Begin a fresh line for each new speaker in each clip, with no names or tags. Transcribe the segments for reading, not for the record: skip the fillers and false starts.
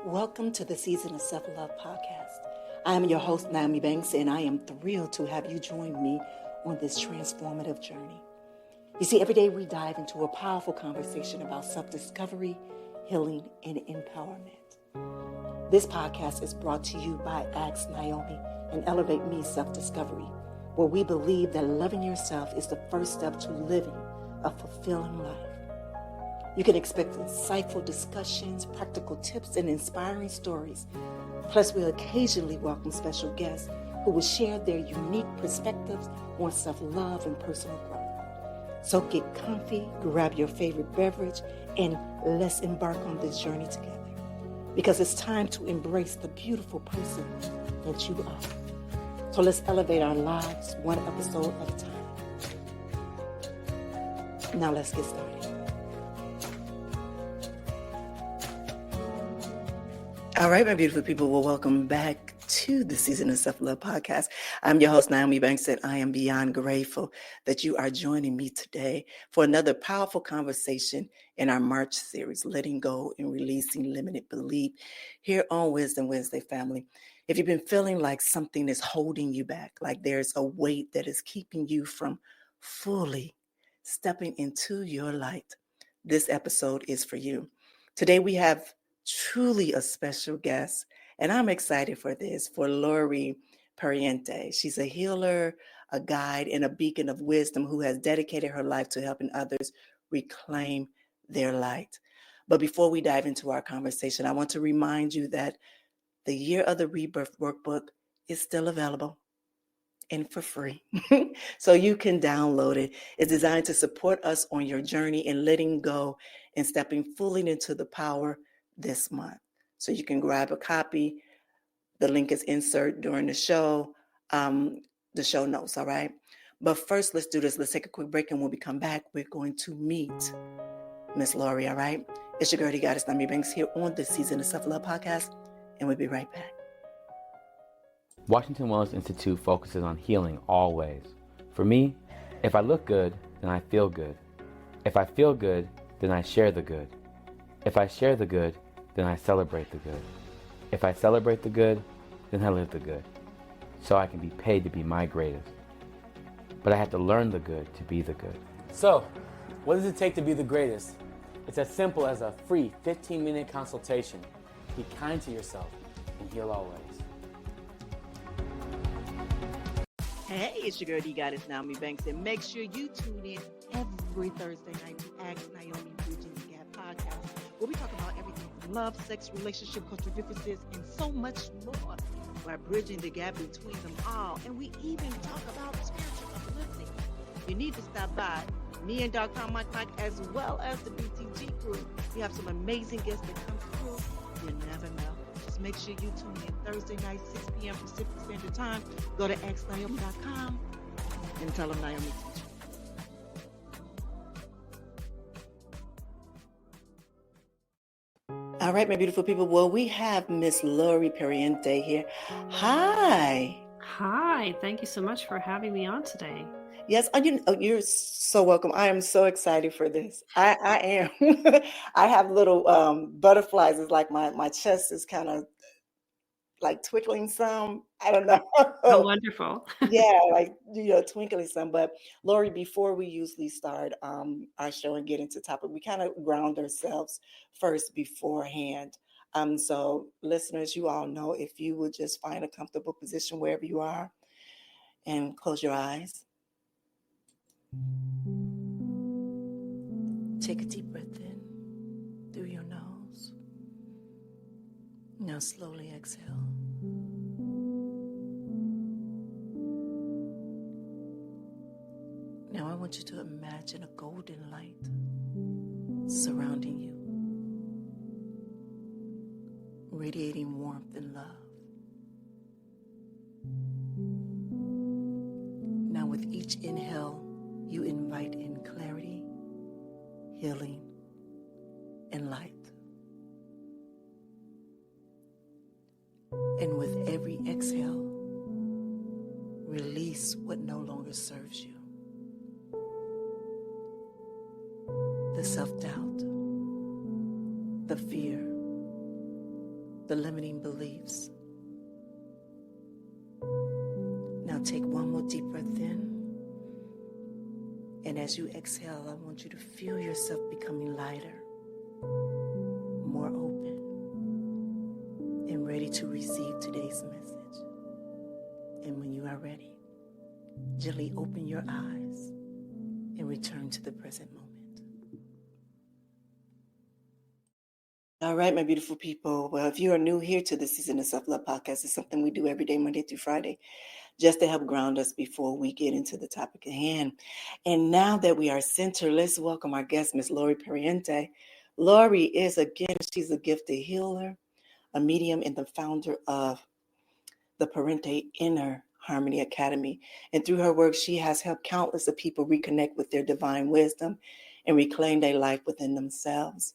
Welcome to the Season of Self-Love podcast. I am your host, Nyomi Banks, and I am thrilled to have you join me on this transformative journey. You see, every day we dive into a powerful conversation about self-discovery, healing, and empowerment. This podcast is brought to you by Ask Nyomi and Elevate Me Self-Discovery, where we believe that loving yourself is the first step to living a fulfilling life. You can expect insightful discussions, practical tips, and inspiring stories. Plus, we'll occasionally welcome special guests who will share their unique perspectives on self-love and personal growth. So get comfy, grab your favorite beverage, and let's embark on this journey together. Because it's time to embrace the beautiful person that you are. So let's elevate our lives one episode at a time. Now let's get started. All right, my beautiful people. Well, welcome back to the Season of Self-Love podcast. I'm your host, Nyomi Banks, and I am beyond grateful that you are joining me today for another powerful conversation in our March series, Letting Go and Releasing Limited Belief, here on Wisdom Wednesday, family. If you've been feeling like something is holding you back, like there's a weight that is keeping you from fully stepping into your light, this episode is for you. Today we have truly a special guest, and I'm excited for this, for Laurie Parente. She's a healer, a guide, and a beacon of wisdom who has dedicated her life to helping others reclaim their light. But before we dive into our conversation, I want to remind you that the Year of the Rebirth workbook is still available and for free. So you can download it. It's designed to support us on your journey in letting go and stepping fully into the power this month. So you can grab a copy. The link is insert during the show notes, all right? But first, let's do this. Let's take a quick break, and when we come back, we're going to meet Miss Laurie, all right? It's your girl, the goddess, Nyomi Banks, here on the Season of Self-Love podcast, and we'll be right back.
Washington Wellness Institute focuses on healing always. For me, if I look good, then I feel good. If I feel good, then I share the good. If I share the good, then I celebrate the good. If I celebrate the good, then I live the good. So I can be paid to be my greatest. But I have to learn the good to be the good.
So, what does it take to be the greatest? It's as simple as a free 15-minute consultation. Be kind to yourself and heal always.
Hey, it's your girl, the goddess, Nyomi Banks, and make sure you tune in every Thursday night to Ask Nyomi Bridging the Gap podcast, where we talk about everything from love, sex, relationship, cultural differences, and so much more. We're bridging the gap between them all, and we even talk about spiritual uplifting. You need to stop by. Me and Dr. Mike, as well as the BTG crew. We have some amazing guests that come through. You never know. Just make sure you tune in Thursday night, 6 p.m. Pacific Standard Time. Go to axnyomi.com and tell them Nyomi teach you. All right, my beautiful people. Well, we have Miss Laurie Parente here. Hi.
Hi, thank you so much for having me on today.
Yes, you're so welcome. I am so excited for this. I am. I have little butterflies. It's like my chest is kind of like twinkling some. I don't know.
Oh, wonderful.
Yeah, like twinkling some. But Laurie, before we usually start our show and get into topic, we kind of ground ourselves first beforehand. So listeners, you all know, if you would just find a comfortable position wherever you are and close your eyes. Take a deep breath in through your nose. Now slowly exhale. Now I want you to imagine a golden light surrounding you, radiating warmth and love. Now with each inhale, you invite in clarity, healing, and light. And with every exhale, release what no longer serves you. The self-doubt, the fear, the limiting beliefs. Now take one more deep breath in. And as you exhale, I want you to feel yourself becoming lighter, more open, and ready to receive today's message. And when you are ready, gently open your eyes and return to the present moment. All right, my beautiful people. Well, if you are new here to the Season of Self-Love podcast, it's something we do every day, Monday through Friday, just to help ground us before we get into the topic at hand. And now that we are centered, let's welcome our guest, Miss Laurie Parente. Laurie is, again, she's a gifted healer, a medium, and the founder of the Parente Inner Harmony Academy. And through her work, she has helped countless of people reconnect with their divine wisdom and reclaim their life within themselves.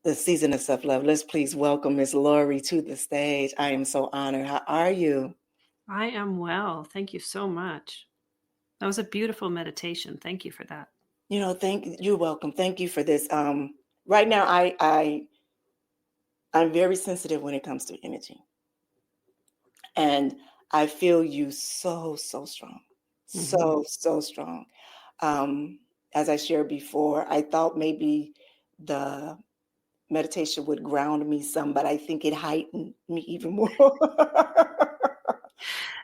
The Season of Self-Love. Let's please welcome Miss Laurie to the stage. I am so honored. How are you?
I am well. Thank you so much. That was a beautiful meditation. Thank you for that.
You're welcome. Thank you for this. Right now, I'm very sensitive when it comes to energy, and I feel you so strong, so strong. As I shared before, I thought maybe the meditation would ground me some, but I think it heightened me even more.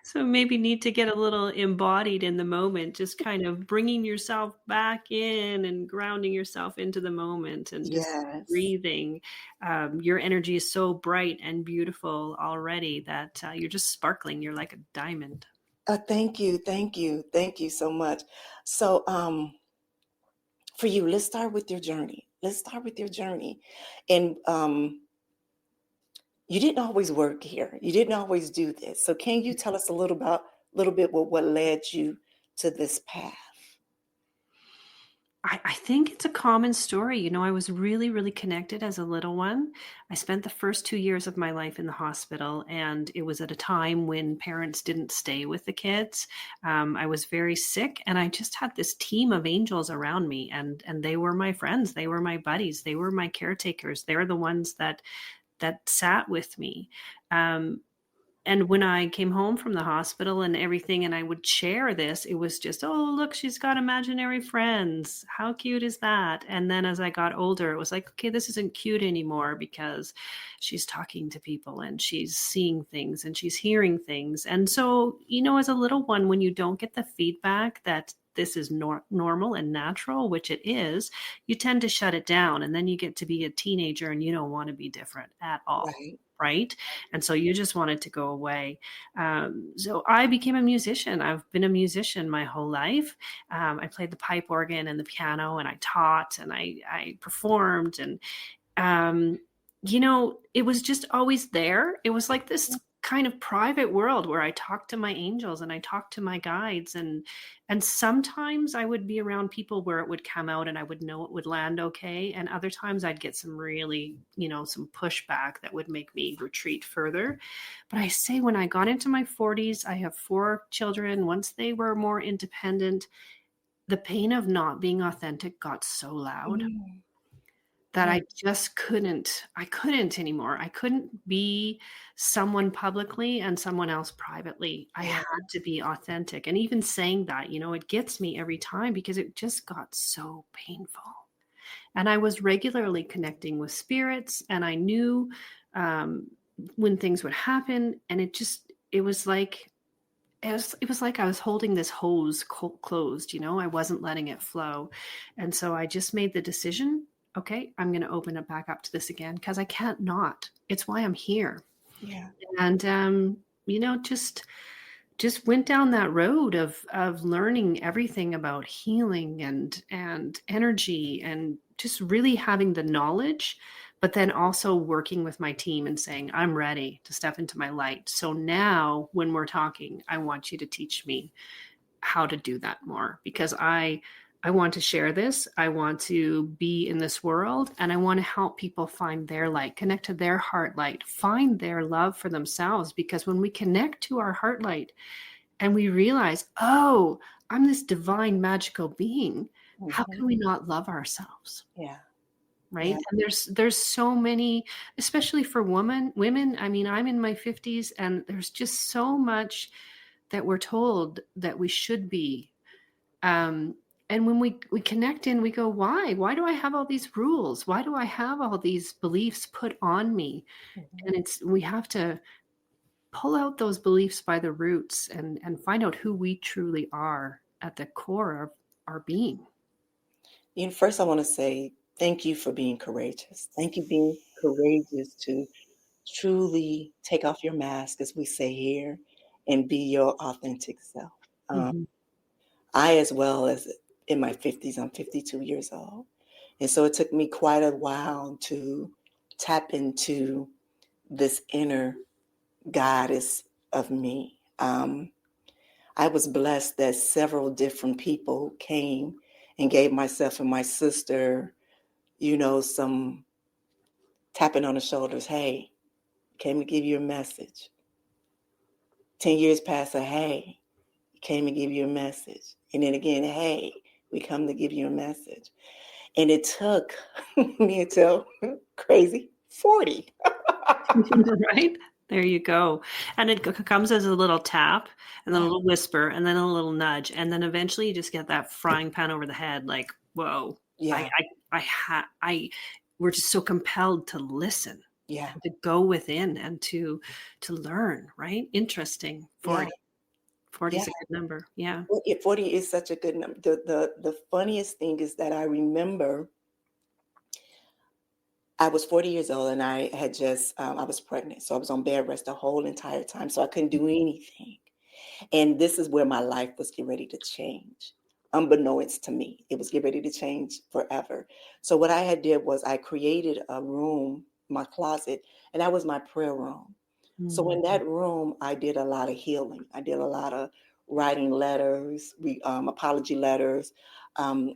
So maybe need to get a little embodied in the moment, just kind of bringing yourself back in and grounding yourself into the moment and just
Yes.
breathing. Your energy is so bright and beautiful already that you're just sparkling. You're like a diamond.
Thank you so much. So, for you, let's start with your journey. And you didn't always work here. You didn't always do this. So can you tell us a little bit what led you to this path?
I think it's a common story. I was really, really connected as a little one. I spent the first 2 years of my life in the hospital, and it was at a time when parents didn't stay with the kids. I was very sick, and I just had this team of angels around me, and they were my friends. They were my buddies. They were my caretakers. They were the ones that sat with me. And when I came home from the hospital and everything, and I would share this, it was just, oh, look, she's got imaginary friends. How cute is that? And then as I got older, it was like, okay, this isn't cute anymore because she's talking to people and she's seeing things and she's hearing things. And so, as a little one, when you don't get the feedback that this is normal and natural, which it is, you tend to shut it down. And then you get to be a teenager and you don't want to be different at all. Right. And so you just want it to go away. So I became a musician. I've been a musician my whole life. I played the pipe organ and the piano, and I taught and I performed. And, it was just always there. It was like this kind of private world where I talked to my angels and I talked to my guides. And sometimes I would be around people where it would come out and I would know it would land okay. And other times I'd get some really, some pushback that would make me retreat further. But I say when I got into my 40s, I have 4 children. Once they were more independent, the pain of not being authentic got so loud that I just couldn't anymore. I couldn't be someone publicly and someone else privately. I had to be authentic. And even saying that, it gets me every time because it just got so painful. And I was regularly connecting with spirits, and I knew when things would happen. And it was like I was holding this hose closed, I wasn't letting it flow. And so I just made the decision, okay, I'm going to open it back up to this again because I can't not. It's why I'm here.
Yeah.
And, just went down that road of learning everything about healing and energy and just really having the knowledge, but then also working with my team and saying, I'm ready to step into my light. So now when we're talking, I want you to teach me how to do that more, because I want to share this. I want to be in this world, and I want to help people find their light, connect to their heart light, find their love for themselves. Because when we connect to our heart light and we realize, oh, I'm this divine magical being, how can we not love ourselves?
Yeah.
right?
Yeah.
And there's so many, especially for women. I mean, I'm in my 50s, and there's just so much that we're told that we should be. And when we connect in, we go, why do I have all these rules? Why do I have all these beliefs put on me?
Mhm.
And we have to pull out those beliefs by the roots and find out who we truly are at the core of our being.
First, I want to say thank you for being courageous. Thank you being courageous to truly take off your mask, as we say here, and be your authentic self. Um,
Mhm.
I, as well as in my 50s, I'm 52 years old. And so it took me quite a while to tap into this inner goddess of me. I was blessed that several different people came and gave myself and my sister, some tapping on the shoulders. Hey, came to give you a message. 10 years passed, hey, came to give you a message. And then again, hey, we come to give you a message. And it took me until crazy 40.
Right? There you go. And it comes as a little tap and then a
Yeah.
little whisper and then a little nudge. And then eventually you just get that frying pan over the head. Like, whoa,
Yeah.
we're just so compelled to listen,
Yeah.
and to go within and to learn, right? Interesting.
Yeah.
40. 40
Yeah.
is a good number. Yeah.
Well, 40 is such a good number. The funniest thing is that I remember I was 40 years old and I had I was pregnant. So I was on bed rest the whole entire time. So I couldn't do anything. And this is where my life was getting ready to change. Unbeknownst to me, it was getting ready to change forever. So what I had did was I created a room, my closet, and that was my prayer room. So in that room, I did a lot of healing. I did a lot of writing letters, apology letters,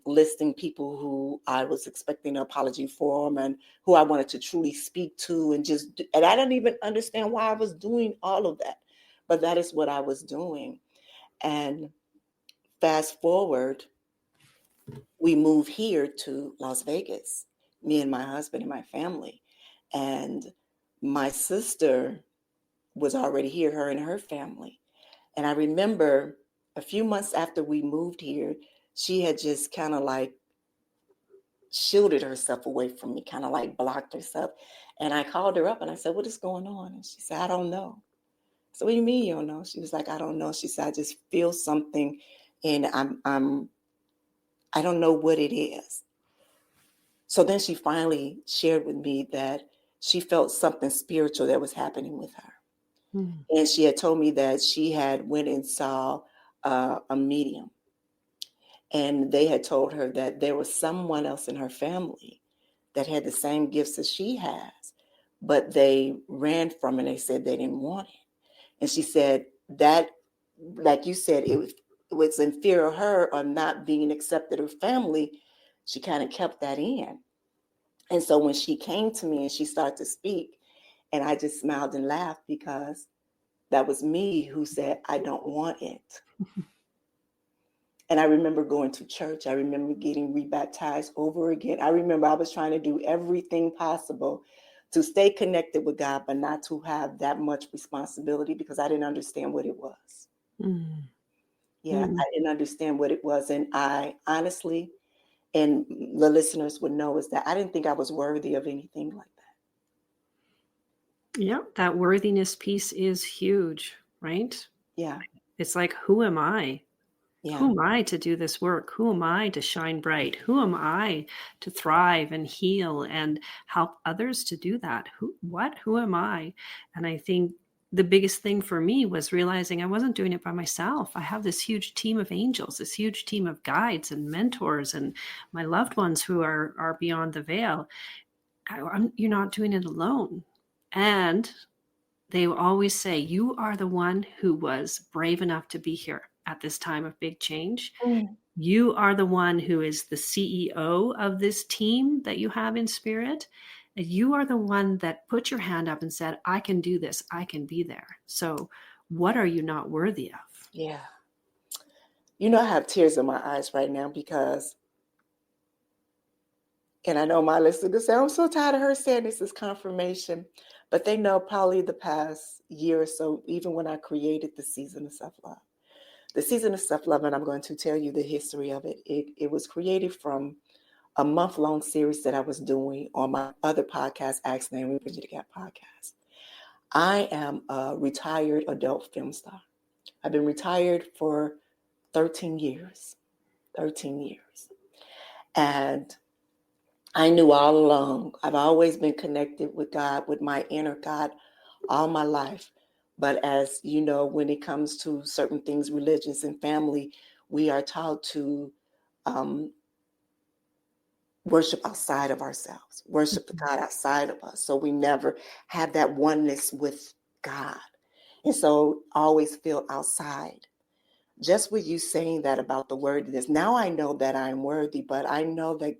listing people who I was expecting an apology from and who I wanted to truly speak to, and I didn't even understand why I was doing all of that, but that is what I was doing. And fast forward, we moved here to Las Vegas, me and my husband and my family, and my sister was already here, her and her family. And I remember a few months after we moved here, she had just kind of like shielded herself away from me, kind of like blocked herself. And I called her up and I said, "What is going on?" And she said, "I don't know." So, "What do you mean you don't know?" She was like, "I don't know." She said, "I just feel something and I don't know what it is." So then she finally shared with me that she felt something spiritual that was happening with her.
Mhm.
And she had told me that she had went and saw a medium, and they had told her that there was someone else in her family that had the same gifts as she has, but they ran from it. They said they didn't want it. And she said that, like you said, it was in fear of her or not being accepted her family. She kind of kept that in. And so when she came to me and she started to speak, and I just smiled and laughed because that was me who said, "I don't want it." And I remember going to church. I remember getting rebaptized over again. I remember I was trying to do everything possible to stay connected with God, but not to have that much responsibility because I didn't understand what it was.
Mhm.
Yeah,
Mhm.
I didn't understand what it was. And I honestly, and the listeners would know, is that I didn't think I was worthy of anything like that.
Yeah, that worthiness piece is huge, right?
Yeah,
It's like, who am I?
yeah,
Who am I to do this work? Who am I to shine bright? Who am I to thrive and heal and help others to do that? Who am I? And I think the biggest thing for me was realizing I wasn't doing it by myself. I have this huge team of angels, this huge team of guides and mentors and my loved ones who are beyond the veil. You're not doing it alone. And they always say, you are the one who was brave enough to be here at this time of big change.
mm,
You are the one who is the CEO of this team that you have in spirit. And you are the one that put your hand up and said, I can do this. I can be there. So what are you not worthy of?
yeah. I have tears in my eyes right now because And I know my listeners say, I'm so tired of her saying this is confirmation. But they know probably the past year or so, even when I created the season of self-love. The season of self-love, and I'm going to tell you the history of it. It was created from a month-long series that I was doing on my other podcast, Ask Naomi Bridge the Gap podcast. I am a retired adult film star. I've been retired for 13 years. 13 years. And I knew all along, I've always been connected with God, with my inner God, all my life. But as you know, when it comes to certain things, religions and family, we are taught to worship outside of ourselves, worship the God outside of us. So we never have that oneness with God. And so always feel outside. Just with you saying that about the worthiness, now I know that I'm worthy, but I know that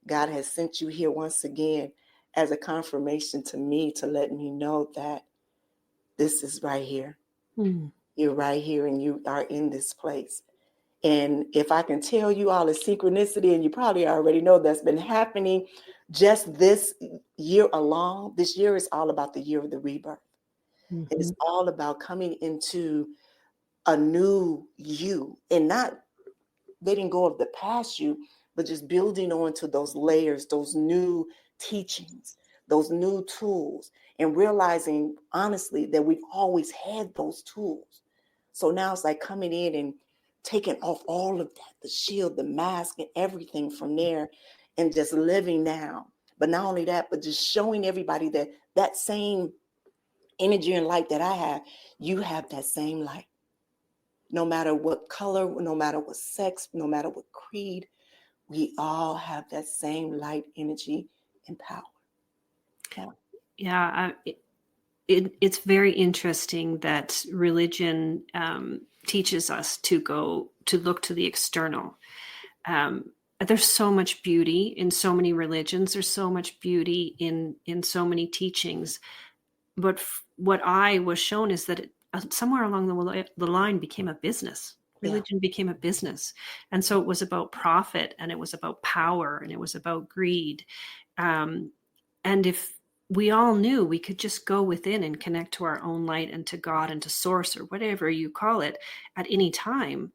God has sent you here once again as a confirmation to me to let me know that this is right here. You're right here and you are in this place. And if I can tell you all the synchronicity, and you probably already know that's been happening just this year alone, this year is all about the year of the rebirth. It is all about coming into a new you and not letting go of the past you, but just building on to those layers, those new teachings, those new tools, and realizing honestly that we've always had those tools. So now it's like coming in and taking off all of that, the shield, the mask, and everything from there, and just living now. But not only that, but just showing everybody that that same energy and light that I have, you have that same light. No matter what color, no matter what sex, no matter what creed, we all have that same light, energy, and power.
Yeah, it's very interesting that religion teaches us to look to the external. There's so much beauty in so many religions. There's so much beauty in so many teachings. But what I was shown is that it, somewhere along the line became a business. Religion became a business. And so it was about profit, and it was about power, and it was about greed. And if we all knew we could just go within and connect to our own light and to God and to source, or whatever you call it, at any time,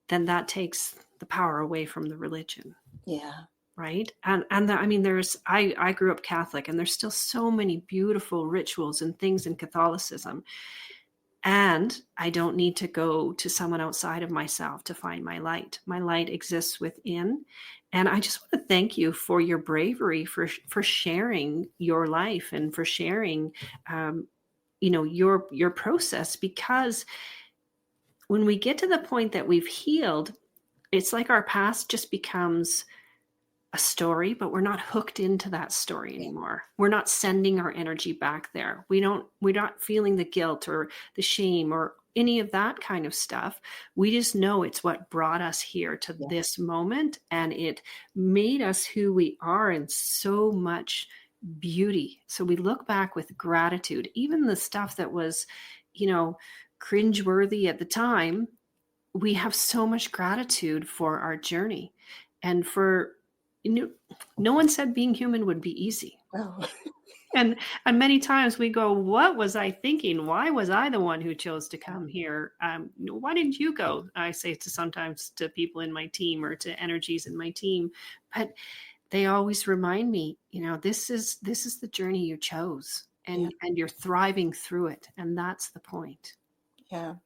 then that takes the power away from the religion.
Yeah.
Right. And I mean, I grew up Catholic, and there's still so many beautiful rituals and things in Catholicism. And I don't need to go to someone outside of myself to find my light. My light exists within. And I just want to thank you for your bravery, for sharing your life, and for sharing, your process, because when we get to the point that we've healed, it's like our past just becomes a story, but we're not hooked into that story anymore. We're not sending our energy back there. We're not feeling the guilt or the shame or any of that kind of stuff. We just know it's what brought us here to this moment, and it made us who we are in so much beauty. So we look back with gratitude. Even the stuff that was, cringeworthy at the time, we have so much gratitude for our journey. And no one said being human would be easy.
Oh.
And many times we go, what was I thinking? Why was I the one who chose to come here? Why didn't you go? I say sometimes to people in my team, or to energies in my team, but they always remind me, this is the journey you chose, and you're thriving through it. And that's the point.
Yeah.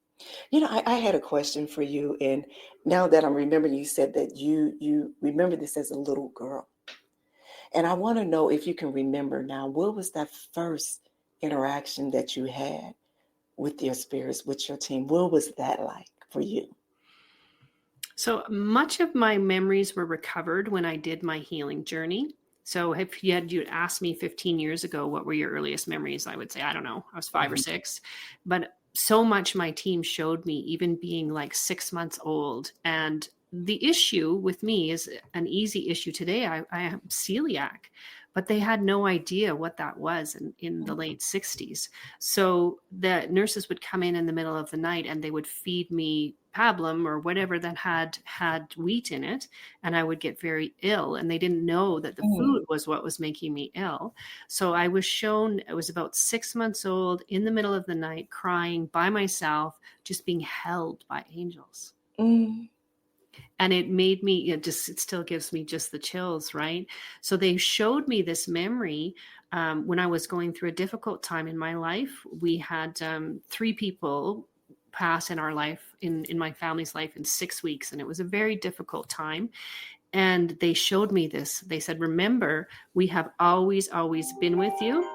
I had a question for you. And now that I'm remembering, you said that you remember this as a little girl. And I want to know if you can remember now, what was that first interaction that you had with your spirits, with your team? What was that like for you?
So much of my memories were recovered when I did my healing journey. So if you'd asked me 15 years ago, what were your earliest memories? I would say, I don't know, I was 5 or 6. But so much my team showed me, even being like 6 months old. And the issue with me is an easy issue today. I am celiac, but they had no idea what that was in the late 60s. So the nurses would come in the middle of the night, and they would feed me pablum or whatever that had wheat in it, and I would get very ill, and they didn't know that the food was what was making me ill. So I was shown, I was about 6 months old, in the middle of the night, crying by myself, just being held by angels.
Mm.
And it made me, it still gives me just the chills, right? So they showed me this memory when I was going through a difficult time in my life. We had 3 people pass in our life, in my family's life, in 6 weeks. And it was a very difficult time. And they showed me this. They said, remember, we have always been with you.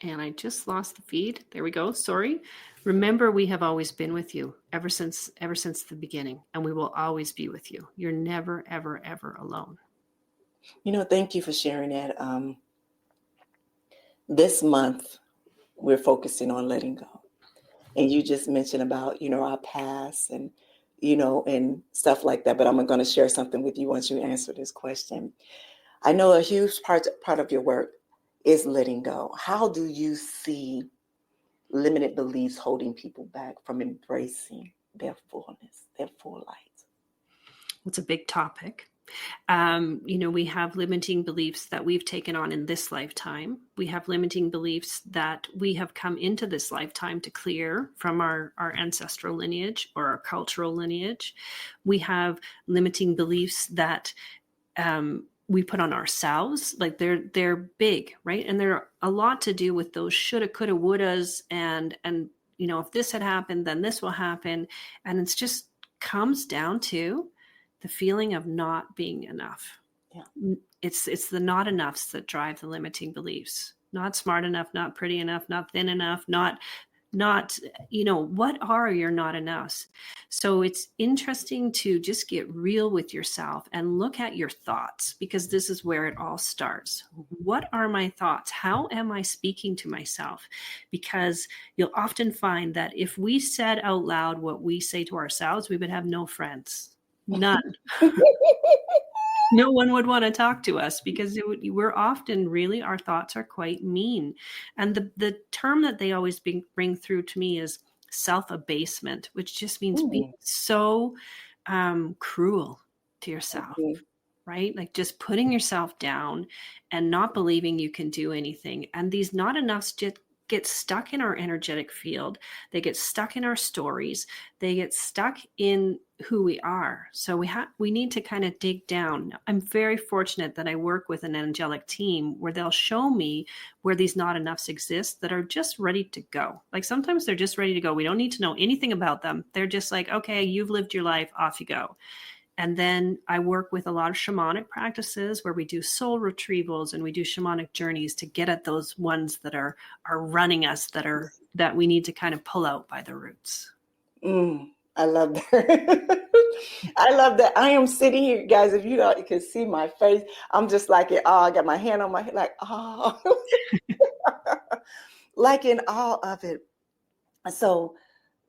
And I just lost the feed. There we go. Sorry. Remember, we have always been with you ever since the beginning, and we will always be with you. You're never, ever, ever alone.
Thank you for sharing that. This month, we're focusing on letting go. And you just mentioned about, our past and, and stuff like that. But I'm going to share something with you once you answer this question. I know a huge part of your work is letting go. How do you see limited beliefs holding people back from embracing their fullness, their full light?
It's a big topic. We have limiting beliefs that we've taken on in this lifetime. We have limiting beliefs that we have come into this lifetime to clear from our ancestral lineage or our cultural lineage. We have limiting beliefs that we put on ourselves. Like they're big, right? And they're a lot to do with those shoulda, coulda, wouldas, and if this had happened, then this will happen. And it's just comes down to the feeling of not being enough.
Yeah.
It's the not enoughs that drive the limiting beliefs. Not smart enough, not pretty enough, not thin enough, not, what are your not enoughs? So it's interesting to just get real with yourself and look at your thoughts, because this is where it all starts. What are my thoughts? How am I speaking to myself? Because you'll often find that if we said out loud what we say to ourselves, we would have no friends. None. No one would want to talk to us, because we're often really, our thoughts are quite mean. And the term that they always bring through to me is self-abasement, which just means being so cruel to yourself, right? Like just putting yourself down and not believing you can do anything. And these not enoughs just get stuck in our energetic field. They get stuck in our stories. They get stuck in who we are. So we need to kind of dig down. I'm very fortunate that I work with an angelic team where they'll show me where these not enoughs exist that are just ready to go. Like sometimes they're just ready to go. We don't need to know anything about them. They're just like, okay, you've lived your life, off you go. And then I work with a lot of shamanic practices where we do soul retrievals and we do shamanic journeys to get at those ones that are running us, that we need to kind of pull out by the roots.
I love that. I love that. I am sitting here, guys. If you can see my face, I'm just like, I got my hand on my head, like, like in all of it. So,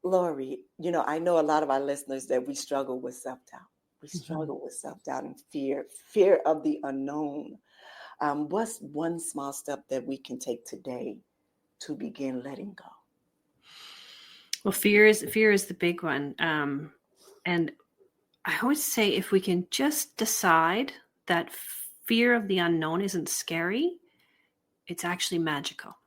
Laurie, I know a lot of our listeners that we struggle with self-doubt. We struggle with self-doubt and fear of the unknown. What's one small step that we can take today to begin letting go?
Well, fear is the big one. And I always say, if we can just decide that fear of the unknown isn't scary, it's actually magical.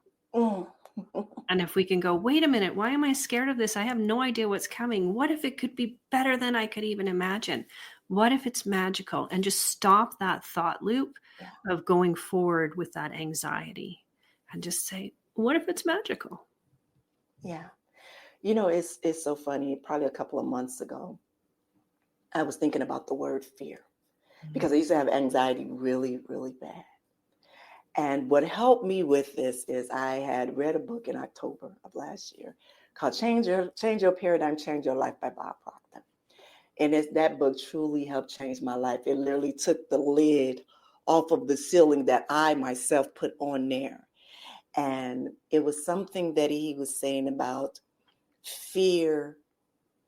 And if we can go, wait a minute, why am I scared of this? I have no idea what's coming. What if it could be better than I could even imagine? What if it's magical? And just stop that thought loop of going forward with that anxiety and just say, what if it's magical?
Yeah. It's so funny. Probably a couple of months ago, I was thinking about the word fear because I used to have anxiety really, really bad. And what helped me with this is I had read a book in October of last year called Change Your Paradigm, Change Your Life by Bob Proctor. And that book truly helped change my life. It literally took the lid off of the ceiling that I myself put on there. And it was something that he was saying about fear.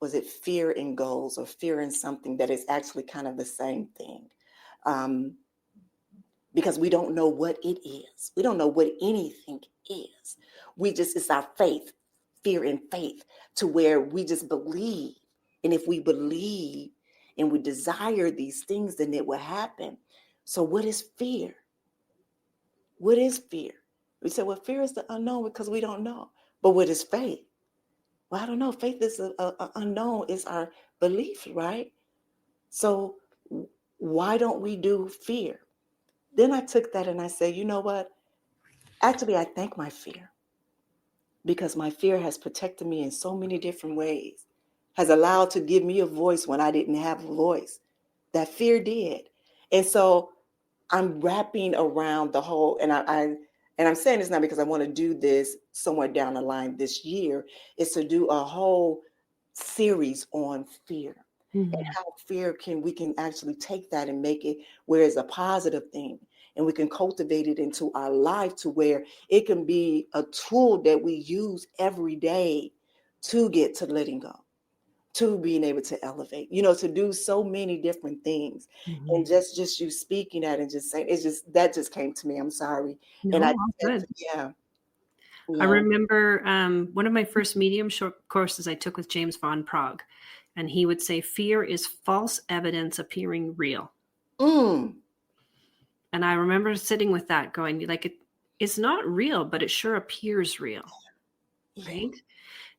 Was it fear in goals or fear in something that is actually kind of the same thing? Because we don't know what it is. We don't know what anything is. It's our faith. fear and faith to where we just believe. And if we believe and we desire these things, then it will happen. So what is fear? What is fear? We say, well, fear is the unknown because we don't know. But what is faith? Well, I don't know. Faith is a unknown, is our belief, right? So why don't we do fear? Then I took that and I said, you know what? Actually, I thank my fear, because my fear has protected me in so many different ways, has allowed to give me a voice when I didn't have a voice. That fear did. And so I'm wrapping around the whole, and I'm saying this not because I want to do this somewhere down the line this year, is to do a whole series on fear. And how fear we can actually take that and make it where it's a positive thing. And we can cultivate it into our life to where it can be a tool that we use every day to get to letting go, to being able to elevate, to do so many different things. And just you speaking that and just saying, that just came to me. I'm sorry.
No,
And I
all
said,
good.
yeah.
I remember one of my first mediumship courses I took with James Von Prague, and he would say, fear is false evidence appearing real. And I remember sitting with that going, like, it's not real, but it sure appears real. Right?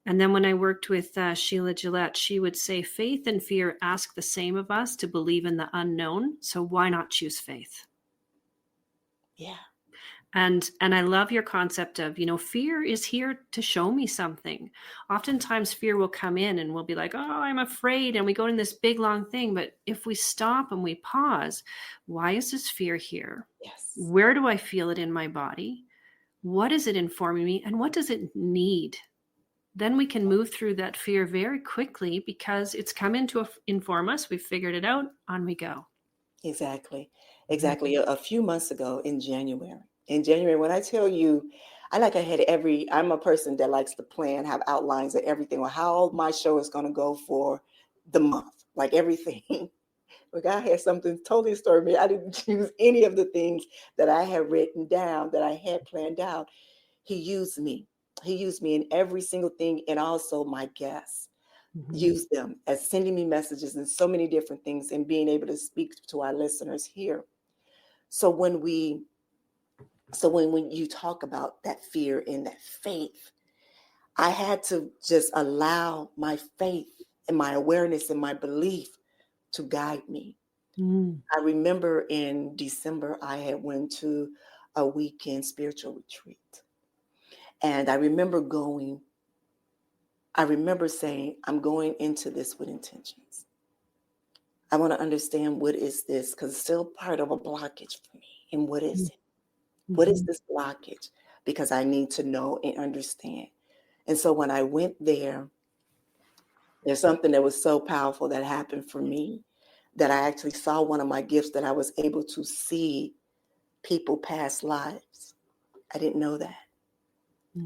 And then when I worked with Sheila Gillette, she would say, faith and fear ask the same of us to believe in the unknown. So why not choose faith?
Yeah.
And I love your concept of, fear is here to show me something. Oftentimes fear will come in and we'll be like, oh, I'm afraid. And we go in this big, long thing. But if we stop and we pause, why is this fear here?
Yes.
Where do I feel it in my body? What is it informing me? And what does it need? Then we can move through that fear very quickly because it's come in to inform us. We've figured it out. On we go.
Exactly. A few months ago in January, when I tell you, I'm a person that likes to plan, have outlines of everything, or how my show is going to go for the month, like everything. But God had something totally extraordinary. I didn't choose any of the things that I had written down, that I had planned out. He used me. He used me in every single thing, and also my guests. Use them as sending me messages and so many different things, and being able to speak to our listeners here. So when you talk about that fear and that faith, I had to just allow my faith and my awareness and my belief to guide me. I remember in December, I had went to a weekend spiritual retreat. And I remember saying, I'm going into this with intentions. I want to understand, what is this? Because it's still part of a blockage for me. And what is it? What is this blockage? Because I need to know and understand. And so when I went there's something that was so powerful that happened for me, that I actually saw one of my gifts, that I was able to see people past lives. I didn't know that.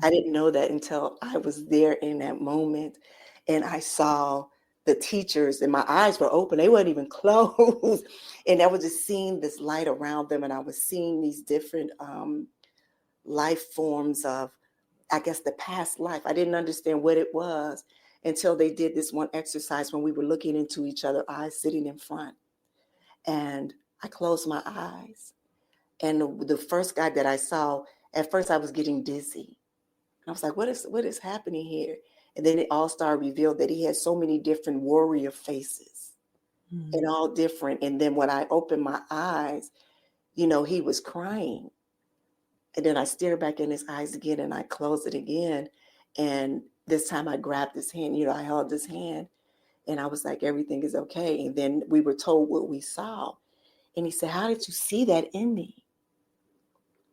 I didn't know that until I was there in that moment. And I saw the teachers, and my eyes were open. They weren't even closed. And I was just seeing this light around them. And I was seeing these different life forms of, I guess, the past life. I didn't understand what it was until they did this one exercise when we were looking into each other's eyes, sitting in front. And I closed my eyes. And the first guy that I saw, at first I was getting dizzy. I was like, what is happening here? And then it all started revealed that he had so many different warrior faces, and all different. And then when I opened my eyes, he was crying. And then I stared back in his eyes again, and I closed it again. And this time I grabbed his hand, I held his hand, and I was like, everything is okay. And then we were told what we saw. And he said, how did you see that in me?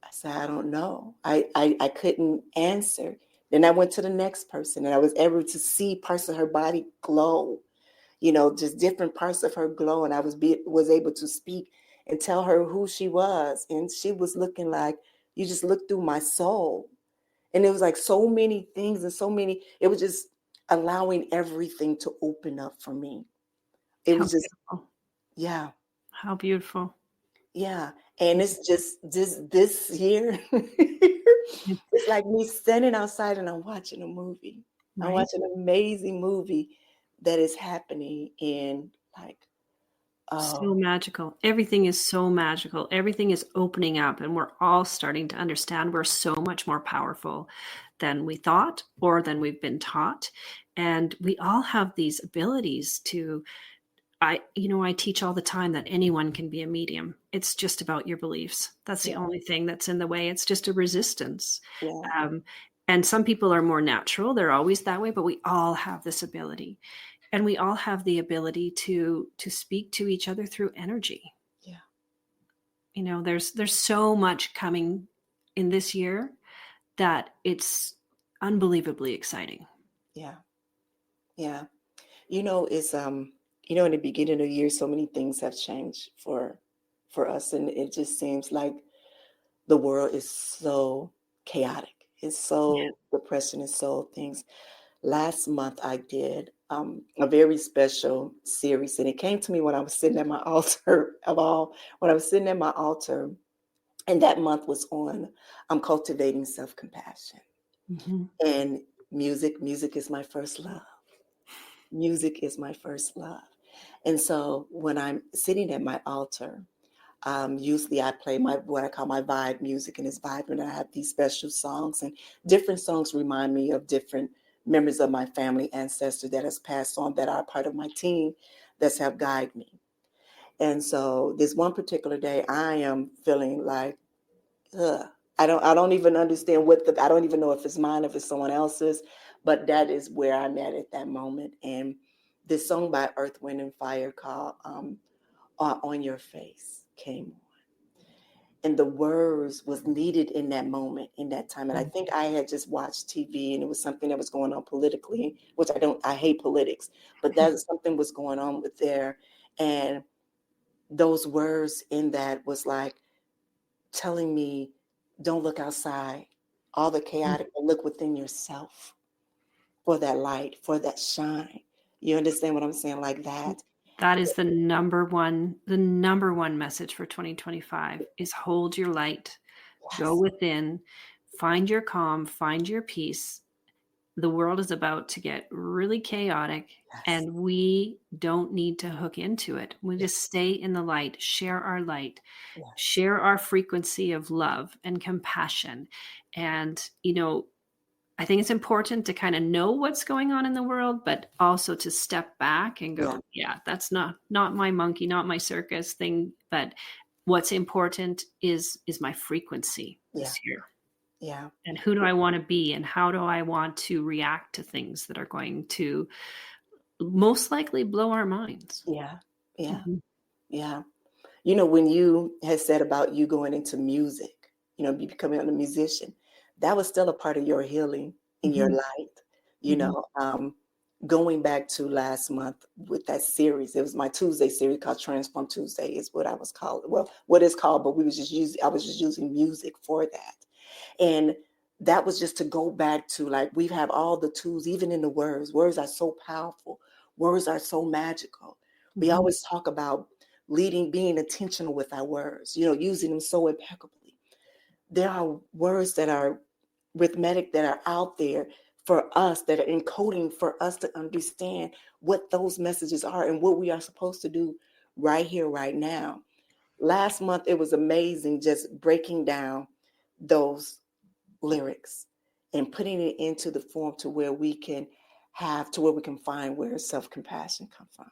I said, I don't know. I couldn't answer. Then I went to the next person, and I was able to see parts of her body glow, just different parts of her glow. And I was able to speak and tell her who she was. And she was looking like, you just looked through my soul. And it was like so many things, and it was just allowing everything to open up for me. It was just,
beautiful.
Yeah.
How beautiful.
Yeah. And it's just this year, it's like me standing outside and I'm watching a movie. I'm
Right.
watching an amazing movie that is happening in like,
So
oh,
magical. Everything is so magical. Everything is opening up, and we're all starting to understand we're so much more powerful than we thought or than we've been taught. And we all have these abilities to, I teach all the time that anyone can be a medium. It's just about your beliefs. That's the
yeah,
only thing that's in the way. It's just a resistance.
yeah,
Um, and some people are more natural. They're always that way, but we all have this ability. And we all have the ability to speak to each other through energy.
yeah,
There's so much coming in this year that it's unbelievably exciting.
yeah, yeah. It's in the beginning of the year, so many things have changed for us, and it just seems like the world is so chaotic. It's so depressing and so things. Last month I did a very special series, and it came to me when I was sitting at my altar of all, when I was sitting at my altar, and that month was on cultivating self-compassion.
Mm-hmm.
And music is my first love. Music is my first love. And so when I'm sitting at my altar, usually I play my what I call my vibe music, and it's vibrant. I have these special songs, and different songs remind me of different members of my family, ancestors that has passed on, that are part of my team, that's have guided me. And so this one particular day, I am feeling like, ugh, I don't even understand I don't even know if it's mine, if it's someone else's, but that is where I'm at that moment. And this song by Earth, Wind and Fire called On Your Face came on. And the words was needed in that moment, in that time. And I think I had just watched TV, and it was something that was going on politically, which I hate politics, but that something was going on with there. And those words in that was like telling me, don't look outside, all the chaotic, but look within yourself for that light, for that shine. You understand what I'm saying? Like that.
That is the number one message for 2025 is hold your light, go
Yes.
within, find your calm, find your peace. The world is about to get really chaotic,
Yes.
and we don't need to hook into it. We
Yes.
just stay in the light, share our light,
Yes.
share our frequency of love and compassion. And, I think it's important to kind of know what's going on in the world, but also to step back and
Yeah.
go, yeah, that's not my monkey, not my circus thing. But what's important is my frequency
Yeah.
this year.
Yeah.
And who do I want to be, and how do I want to react to things that are going to most likely blow our minds?
Yeah. Yeah.
Mhm.
Yeah. When you had said about you going into music, becoming a musician, that was still a part of your healing in your
Mhm.
light. You
Mhm.
know, going back to last month with that series, it was my Tuesday series called Transform Tuesday, is what I was called. Well, what it's called, but I was just using music for that. And that was just to go back to, like, we have all the tools, even in the words. Words are so powerful. Words are so magical. We
Mhm.
always talk about being intentional with our words, using them so impeccably. There are words that are arithmetic, that are out there for us, that are encoding for us to understand what those messages are and what we are supposed to do right here, right now. Last month, it was amazing just breaking down those lyrics and putting it into the form to where we can find where self-compassion come from,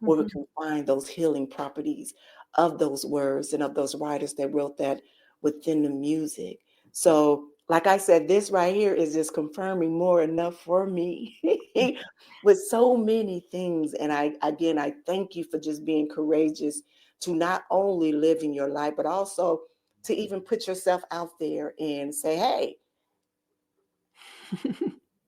where we
Mhm.
can find those healing properties of those words and of those writers that wrote that within the music. So, like I said, this right here is just confirming more enough for me with so many things. And I thank you for just being courageous to not only live in your life, but also to even put yourself out there and say, hey,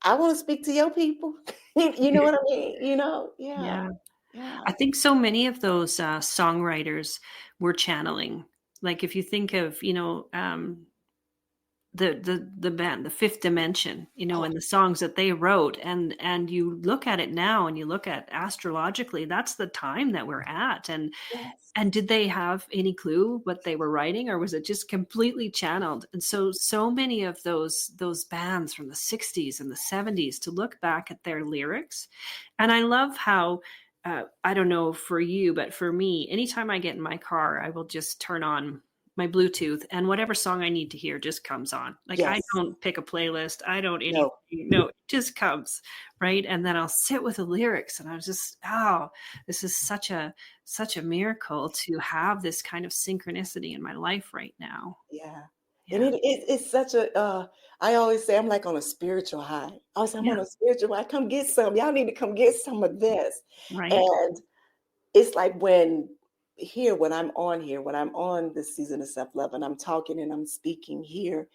I want to speak to your people. You know what I mean? Yeah,
Yeah.
yeah,
I think so many of those songwriters were channeling. Like if you think of, the band, the Fifth Dimension, and the songs that they wrote, and you look at it now and you look at astrologically, that's the time that we're at.
Yes.
And did they have any clue what they were writing, or was it just completely channeled? And so many of those bands from the 60s and the 70s, to look back at their lyrics. And I love how, I don't know for you, but for me, anytime I get in my car, I will just turn on my Bluetooth, and whatever song I need to hear just comes on. Like, I
Yes.
don't pick a playlist. I don't anything.
No.
No, it just comes, right? And then I'll sit with the lyrics, and I was just, oh, this is such a miracle to have this kind of synchronicity in my life right now.
Yeah.
Yeah.
And it's such a, I always say I'm like on a spiritual high. I always say I'm on a spiritual high. Come get some. Y'all need to come get some of this.
Right.
And it's like when I'm on this season of self-love and I'm talking and I'm speaking here,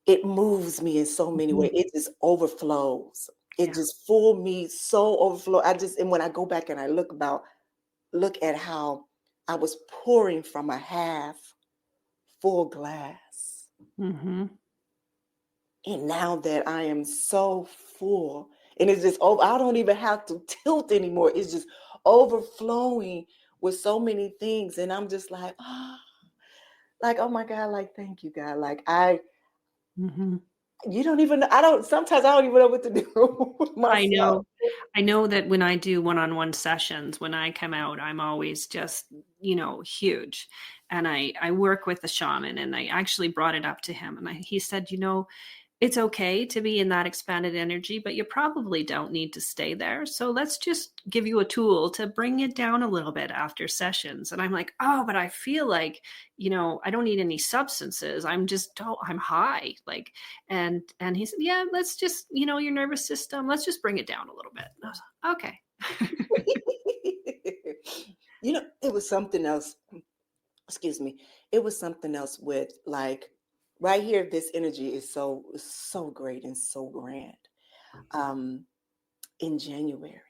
it moves me in so many ways. It just overflows. It just full me so overflow. And when I go back and I look at how I was pouring from a half full glass.
Mm-hmm.
And now that I am so full, and it's just over, I don't even have to tilt anymore. It's just overflowing with so many things. And I'm just like, oh my God, like, thank you, God. Like sometimes I don't even know what to do with myself.
I know that when I do one-on-one sessions, when I come out, I'm always just, huge. And I work with the shaman, and I actually brought it up to him, and he said, it's okay to be in that expanded energy, but you probably don't need to stay there. So let's just give you a tool to bring it down a little bit after sessions. And I'm like, oh, but I feel like, I don't need any substances. I'm high. Like, and he said, yeah, let's just, your nervous system, let's just bring it down a little bit. And I was like, okay.
It was something else. Excuse me. It was something else with, like, right here, this energy is so great and so grand. In January,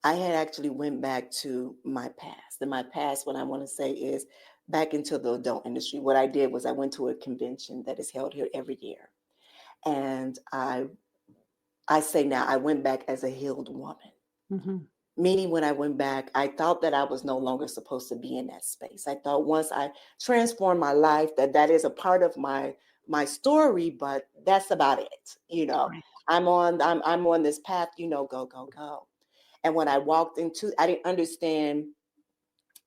I had actually went back to my past. And my past, what I want to say, is back into the adult industry. What I did was I went to a convention that is held here every year. And I say now, I went back as a healed woman.
Mm-hmm.
Meaning, when I went back, I thought that I was no longer supposed to be in that space. I thought once I transformed my life, that is a part of my story, but that's about it.
Right.
I'm on this path, go, go, go. And when I walked into, I didn't understand.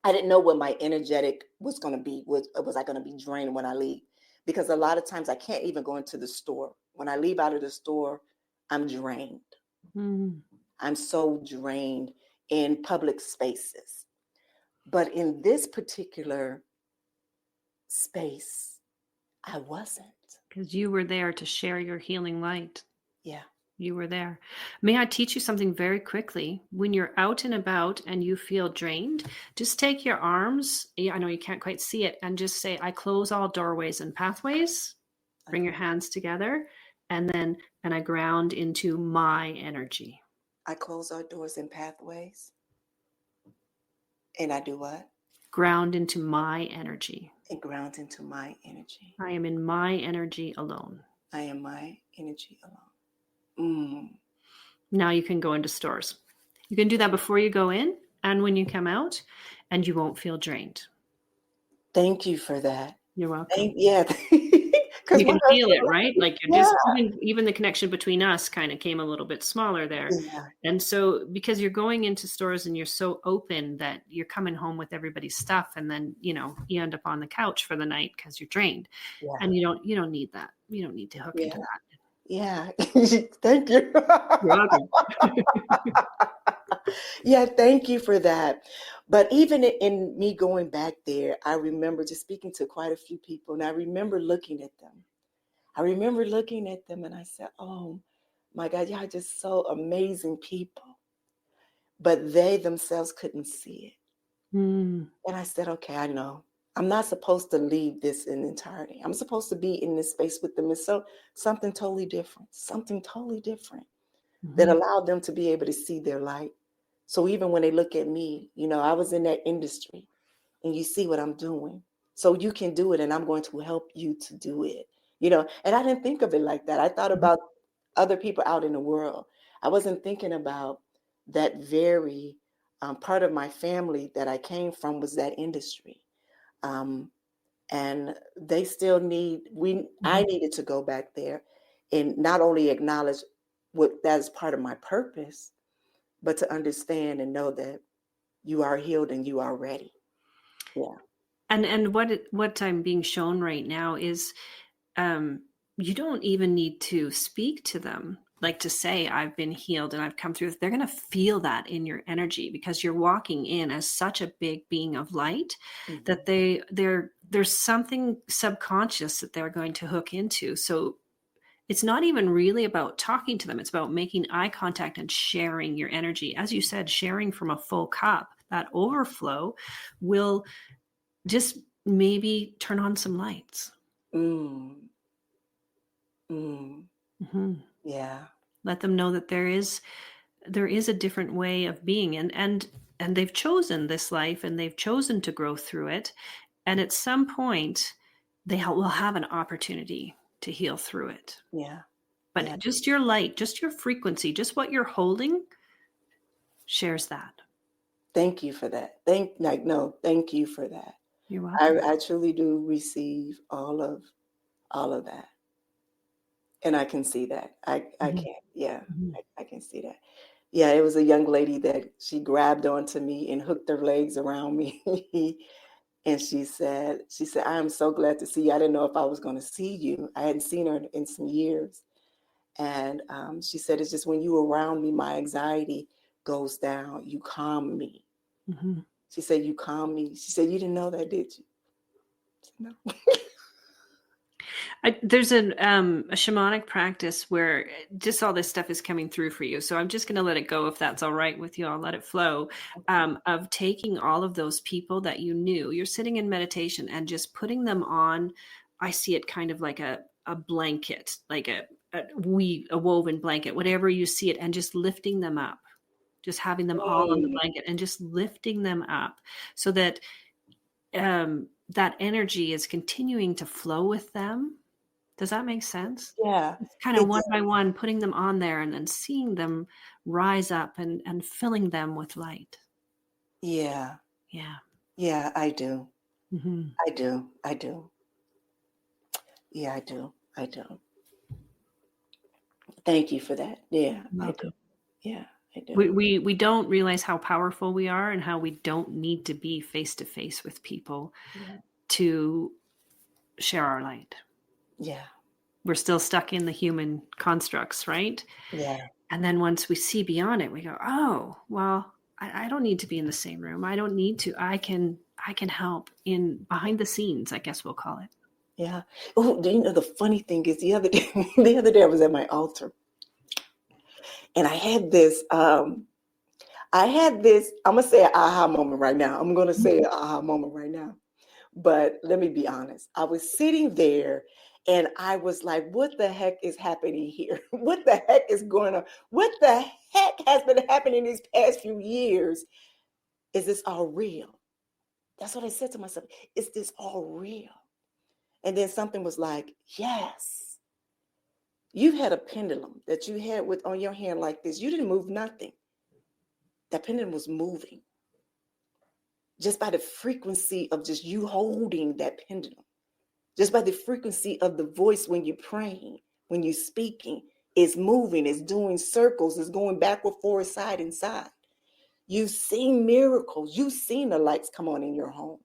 I didn't know what my energetic was going to be. Was I going to be drained when I leave? Because a lot of times I can't even go into the store. When I leave out of the store, I'm drained.
Mm.
I'm so drained in public spaces. But in this particular space, I wasn't.
Because you were there to share your healing light.
Yeah.
You were there. May I teach you something very quickly? When you're out and about and you feel drained, just take your arms. I know you can't quite see it. And just say, I close all doorways and pathways. Bring your hands together. And I ground into my energy.
I close our doors and pathways. And I do what?
Ground into my energy.
And ground into my energy.
I am in my energy alone.
I am my energy alone.
Now you can go into stores. You can do that before you go in and when you come out, and you won't feel drained.
Thank you for that.
You're welcome.
Yeah.
You can feel it, right? Like, you're just even the connection between us kind of came a little bit smaller there.
Yeah.
And so because you're going into stores and you're so open that you're coming home with everybody's stuff, and then, you end up on the couch for the night because you're drained. Yeah. And you don't need that. You don't need to hook into that.
Yeah. Thank you.
You're welcome.
Yeah, thank you for that. But even in me going back there, I remember just speaking to quite a few people, and I remember looking at them. And I said, oh my God, y'all are just so amazing people. But they themselves couldn't see it. And I said, okay, I know. I'm not supposed to leave this in entirety. I'm supposed to be in this space with them. And so something totally different that allowed them to be able to see their light. So even when they look at me, I was in that industry, and you see what I'm doing. So you can do it, and I'm going to help you to do it. And I didn't think of it like that. I thought about other people out in the world. I wasn't thinking about that very part of my family that I came from was that industry. And they still I needed to go back there and not only acknowledge what that is part of my purpose, but to understand and know that you are healed and you are ready. Yeah.
And what I'm being shown right now is you don't even need to speak to them, like to say, I've been healed and I've come through. They're going to feel that in your energy because you're walking in as such a big being of light that there's something subconscious that they're going to hook into. So it's not even really about talking to them. It's about making eye contact and sharing your energy. As you said, sharing from a full cup, that overflow will just maybe turn on some lights.
Yeah.
Let them know that there is a different way of being, and they've chosen this life and they've chosen to grow through it. And at some point they will have an opportunity to heal through it.
Yeah.
But just your light, just your frequency, just what you're holding shares that.
Thank you for that. Thank you for that.
You're welcome.
I truly do receive all of that. And I can see that. I can. Yeah. I can see that. Yeah. It was a young lady that she grabbed onto me and hooked her legs around me. And she said, I am so glad to see you. I didn't know if I was going to see you. I hadn't seen her in some years. And she said, it's just when you were around me, my anxiety goes down. You calm me. She said, you calm me. She said, you didn't know that, did you? No.
There's a shamanic practice where just all this stuff is coming through for you. So I'm just going to let it go if that's all right with you. I'll let it flow. Of taking all of those people that you knew, you're sitting in meditation and just putting them on. I see it kind of like a blanket, like a woven blanket, whatever you see it, and just lifting them up, just having them all on the blanket and just lifting them up so that that energy is continuing to flow with them. Does that make sense?
Yeah.
It's kind of one by one, putting them on there and then seeing them rise up and filling them with light.
Yeah.
Yeah.
Yeah, I do. I do. Yeah, I do. Thank you for that. Yeah, I do. Yeah, I do.
We don't realize how powerful we are and how we don't need to be face to face with people to share our light.
Yeah.
We're still stuck in the human constructs, right?
Yeah.
And then once we see beyond it, we go, oh, well, I don't need to be in the same room. I don't need to. I can help in behind the scenes, I guess we'll call it.
Yeah. Oh, do you know the funny thing is the other day I was at my altar and I had this, I'm gonna say an aha moment right now. But let me be honest. I was sitting there and I was like, what the heck is happening here? What the heck is going on? What the heck has been happening these past few years? Is this all real? That's what I said to myself. Is this all real? And then something was like, yes. You had a pendulum that you had on your hand like this. You didn't move nothing. That pendulum was moving. Just by the frequency of just you holding that pendulum. Just by the frequency of the voice when you're praying, when you're speaking, it's moving, it's doing circles, it's going backward, forward, side, and side. You've seen miracles. You've seen the lights come on in your home.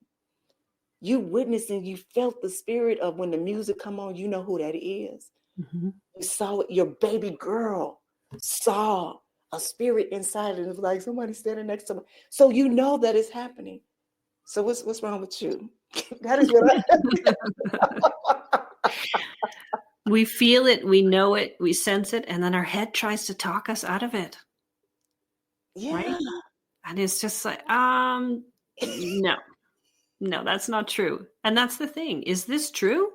You witnessed and you felt the spirit of when the music come on, you know who that is. You saw it. Your baby girl saw a spirit inside and it was like somebody standing next to me. So you know that it's happening. So what's wrong with you? That is what
We feel it, we know it, we sense it, and then our head tries to talk us out of it.
Yeah.
Right? And it's just like, no, that's not true. And that's the thing. Is this true?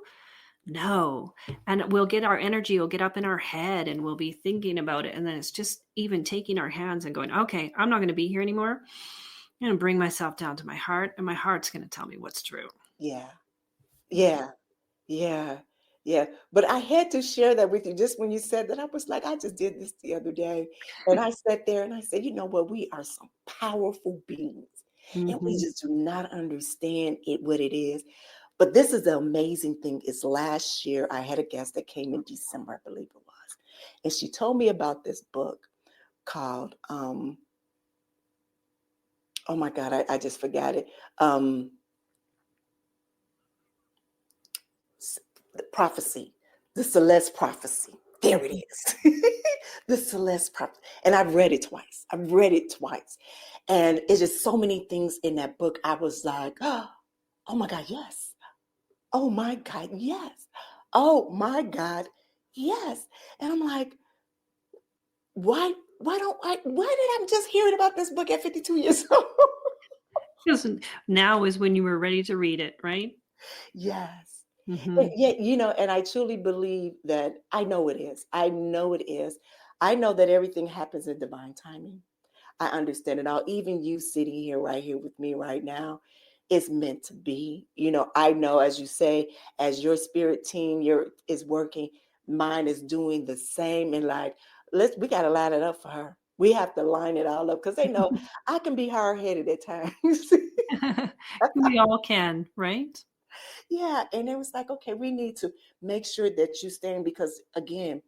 No. And we'll get our energy, will get up in our head and we'll be thinking about it. And then it's just even taking our hands and going, okay, I'm not going to be here anymore. I'm going to bring myself down to my heart and my heart's going to tell me what's true.
Yeah. Yeah. Yeah. Yeah, but I had to share that with you just when you said that. I was like, I just did this the other day. And I sat there and I said, you know what? We are some powerful beings. And we
Mhm.
just do not understand it, what it is. But this is the amazing thing is last year, I had a guest that came in December, I believe it was. And she told me about this book called, oh my God, I just forgot it. The prophecy, the Celeste prophecy. There it is. The Celeste prophecy. And I've read it twice. I've read it twice. And it's just so many things in that book. I was like, oh my God, yes. Oh my God, yes. Oh my God, yes. And I'm like, why did I just hear about this book at 52 years old?
Because now is when you were ready to read it, right?
Yes. And
Mhm.
yet, and I truly believe that I know it is. I know it is. I know that everything happens in divine timing. I understand it all. Even you sitting here right here with me right now, it's meant to be. I know, as you say, as your spirit team is working, mine is doing the same. And like, we got to line it up for her. We have to line it all up because they know I can be hard-headed at times.
We all can, right?
Yeah. And it was like, okay, we need to make sure that you stand because again,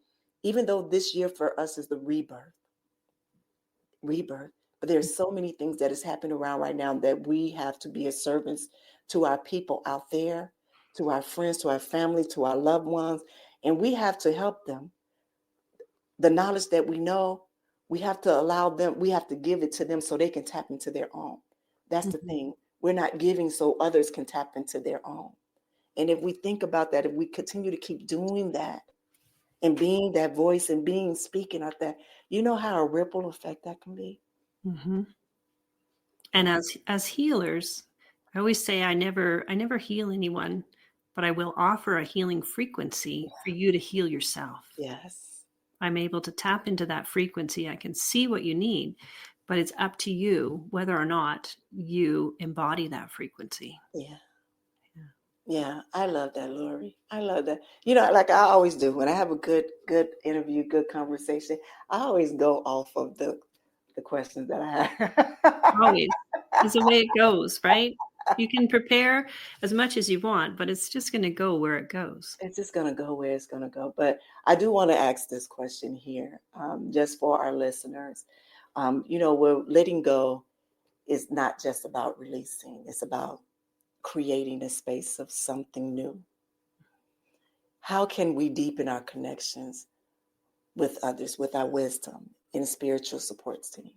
even though this year for us is the rebirth, but there's so many things that is happening around right now that we have to be as servants to our people out there, to our friends, to our family, to our loved ones, and we have to help them. The knowledge that we know, we have to allow them, we have to give it to them so they can tap into their own. That's the
Mhm.
thing. We're not giving so others can tap into their own. And if we think about that, if we continue to keep doing that and being that voice and being speaking out that, you know how a ripple effect that can be.
Mhm. And as healers, I always say I never heal anyone, but I will offer a healing frequency for you to heal yourself.
Yes.
I'm able to tap into that frequency. I can see what you need, but it's up to you whether or not you embody that frequency.
Yeah.
Yeah.
Yeah, I love that, Laurie. I love that. Like I always do when I have a good interview, good conversation, I always go off of the questions that I have.
Always. It's the way it goes, right? You can prepare as much as you want, but it's just going to go where it goes.
It's just gonna go where it's gonna go. But I do want to ask this question here, just for our listeners. Where letting go is not just about releasing; it's about creating a space of something new. How can we deepen our connections with others, with our wisdom and spiritual support team?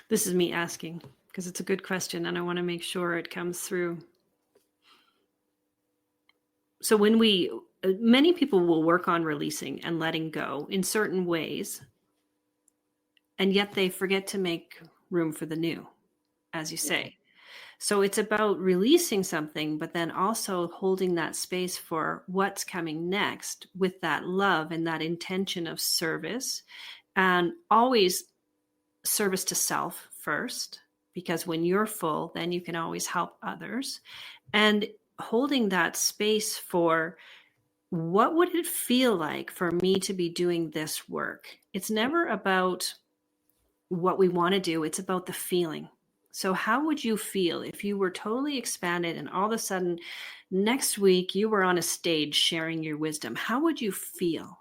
This is me asking because it's a good question and I want to make sure it comes through. So many people will work on releasing and letting go in certain ways, and yet they forget to make room for the new, as you
Yeah.
say. So it's about releasing something, but then also holding that space for what's coming next with that love and that intention of service, and always service to self first, because when you're full, then you can always help others. And holding that space for what would it feel like for me to be doing this work? It's never about what we want to do, it's about the feeling. So, how would you feel if you were totally expanded and all of a sudden next week you were on a stage sharing your wisdom? How would you feel?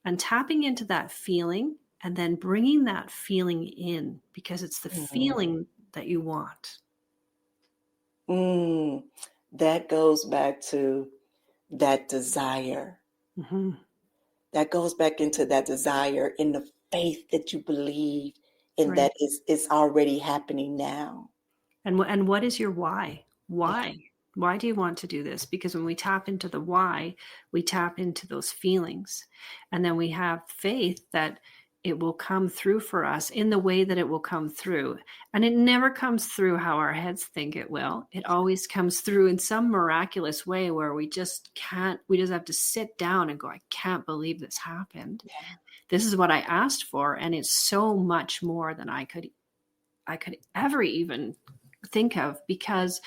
And tapping into that feeling and then bringing that feeling in because it's the
Mm.
feeling that you want.
Mm. That goes back to that desire.
Mm-hmm.
That goes back into that desire in the faith that you believe in
Right.
that is already happening now.
And what is your why?
Yeah.
Why do you want to do this? Because when we tap into the why, we tap into those feelings. And then we have faith that it will come through for us in the way that it will come through. And it never comes through how our heads think it will. It always comes through in some miraculous way where we just have to sit down and go, I can't believe this happened.
Yeah.
This is what I asked for. And it's so much more than I could ever even think of, because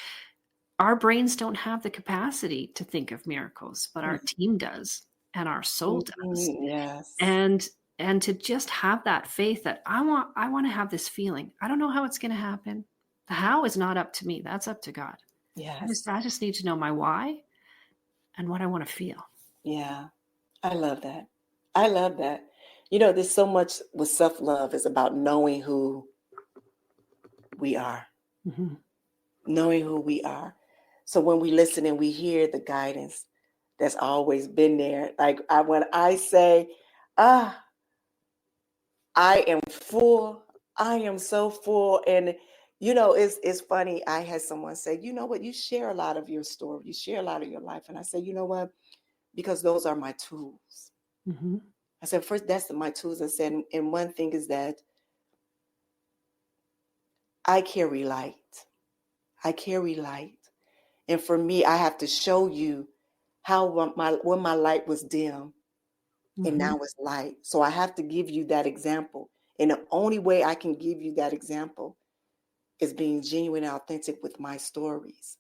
our brains don't have the capacity to think of miracles, but our team does, and our soul does.
Yes.
And to just have that faith that I want to have this feeling. I don't know how it's going to happen. The how is not up to me. That's up to God.
Yes.
I just need to know my why and what I want to feel.
Yeah. I love that. I love that. There's so much with self-love is about knowing who we are,
Mm-hmm.
knowing who we are. So when we listen and we hear the guidance that's always been there, like when I say, I am full, I am so full. And, it's funny. I had someone say, you know what, you share a lot of your story, you share a lot of your life. And I say, you know what, because those are my tools.
Mm-hmm.
I said, first, that's my tools. I said, and one thing is that I carry light. I carry light. And for me, I have to show you how when my light was dim and now it's light. So I have to give you that example. And the only way I can give you that example is being genuine and authentic with my stories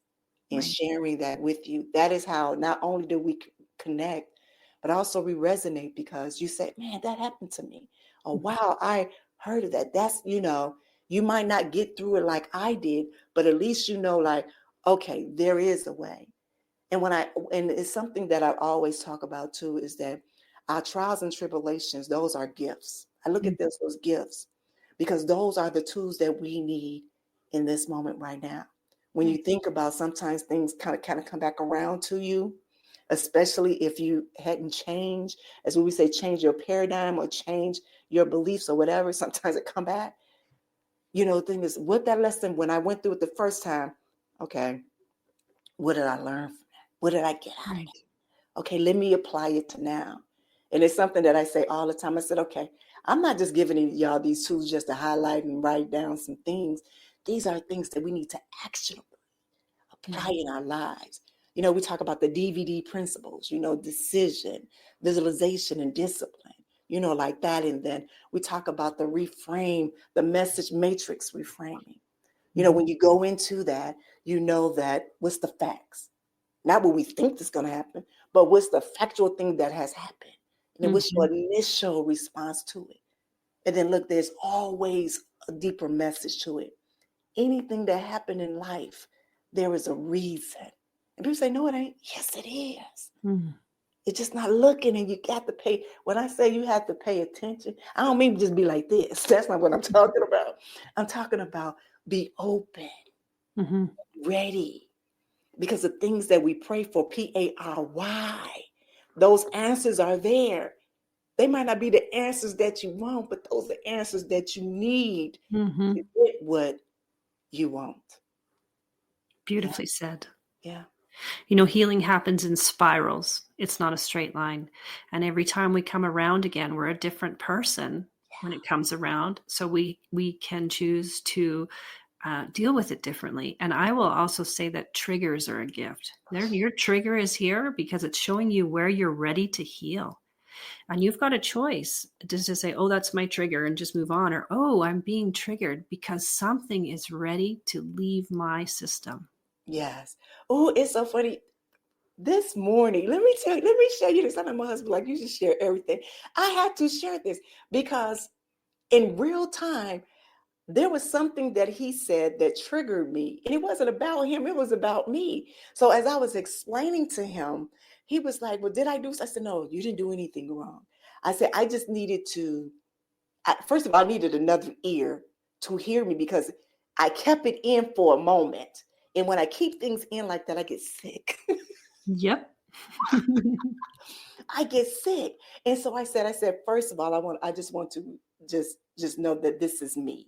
and
Right.
sharing that with you. That is how not only do we connect, but also we resonate, because you say, man, that happened to me. Oh, wow, I heard of that. That's, you might not get through it like I did, but at least like, okay, there is a way. And and it's something that I always talk about too, is that our trials and tribulations, those are gifts. I look at this as gifts, because those are the tools that we need in this moment right now. When you think about, sometimes things kind of come back around to you, especially if you hadn't changed, as we say, change your paradigm or change your beliefs or whatever, sometimes it come back. The thing is, with that lesson, when I went through it the first time, okay, what did I learn from that? What did I get out of it? Okay, let me apply it to now. And it's something that I say all the time. I said, okay, I'm not just giving y'all these tools just to highlight and write down some things. These are things that we need to actionably apply in our lives. We talk about the DVD principles, decision, visualization, and discipline, like that. And then we talk about the reframe, the message matrix reframing. When you go into that, that what's the facts? Not what we think is going to happen, but what's the factual thing that has happened? And then what's your initial response to it? And then look, there's always a deeper message to it. Anything that happened in life, there is a reason. And people say, no, it ain't. Yes, it is. It's just not looking, and you got to pay. When I say you have to pay attention, I don't mean just be like this. That's not what I'm talking about. I'm talking about be open, ready. Because the things that we pray for, PARY, those answers are there. They might not be the answers that you want, but those are answers that you need to get what you want.
Beautifully said.
Yeah.
Healing happens in spirals. It's not a straight line. And every time we come around again, we're a different person when it comes around. So we can choose to deal with it differently. And I will also say that triggers are a gift. Your trigger is here because it's showing you where you're ready to heal. And you've got a choice just to say, oh, that's my trigger, and just move on. Or, oh, I'm being triggered because something is ready to leave my system.
Yes. Oh, it's so funny. This morning, let me show you this. I know my husband, like, you should share everything. I had to share this because in real time, there was something that he said that triggered me. And it wasn't about him, it was about me. So as I was explaining to him, he was like, well, did I do? I said, no, you didn't do anything wrong. I said, I just needed to, first of all, I needed another ear to hear me, because I kept it in for a moment. And when I keep things in like that, I get sick.
Yep.
I get sick. And so I said, first of all, I just want to just know that this is me.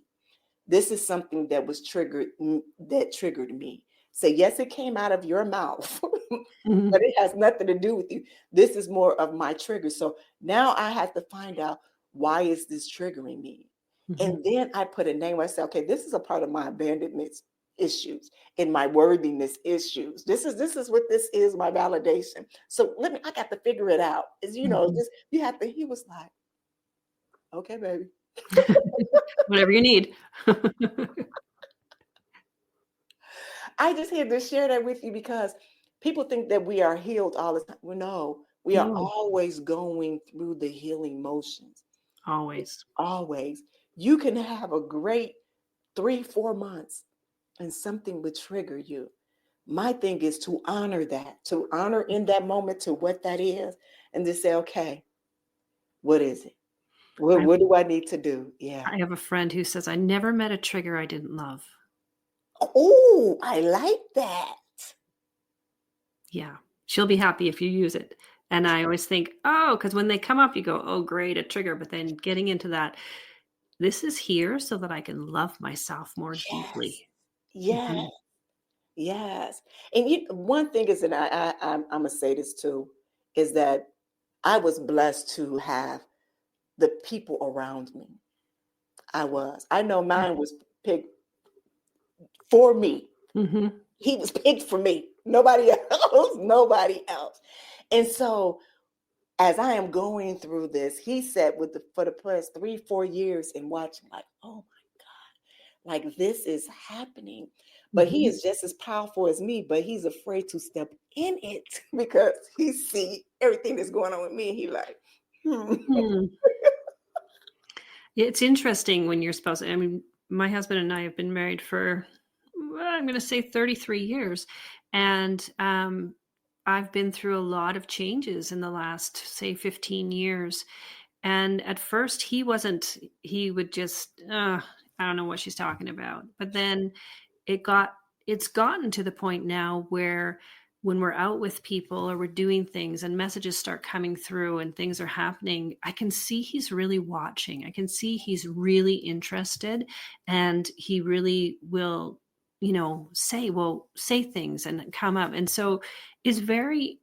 This is something that was triggered me. Say, yes, it came out of your mouth, but it has nothing to do with you. This is more of my trigger. So now I have to find out, why is this triggering me? And then I put a name. I said, okay, this is a part of my abandonment issues and my worthiness issues. This is what this is, my validation. So I got to figure it out. Is you have to. He was like, okay, baby.
Whatever you need.
I just had to share that with you because people think that we are healed all the time. Well, no, we are
No,
always going through the healing motions.
always.
Always. You can have a great 3, 4 months and something would trigger you. My thing is to honor that, to honor in that moment to what that is, and to say, okay, what is it?
I,
What do I need to do? Yeah.
I have a friend who says, I never met a trigger I didn't love.
Oh, I like that.
Yeah. She'll be happy if you use it. And I always think, oh, because when they come up, you go, oh, great, a trigger. But then getting into that, this is here so that I can love myself more
Yes.
deeply.
Yes.
Mhm.
Yes. And one thing is, and I'm gonna say this too, is that I was blessed to have the people around me. I was. I know mine was picked for me.
Mhm.
He was picked for me. Nobody else. Nobody else. And so as I am going through this, he said for the past 3, 4 years and watching, like, oh my God, like this is happening. But he
Mhm.
is just as powerful as me, but he's afraid to step in it because he see everything that's going on with me. And he like,
Hmm. It's interesting when you're supposed to, I mean, my husband and I have been married for, well, I'm going to say 33 years. And I've been through a lot of changes in the last, say, 15 years. And at first, he would just, I don't know what she's talking about. But then it got, it's gotten to the point now where when we're out with people or we're doing things and messages start coming through and things are happening, I can see he's really watching. I can see he's really interested and he really will, say things and come up. And so is very,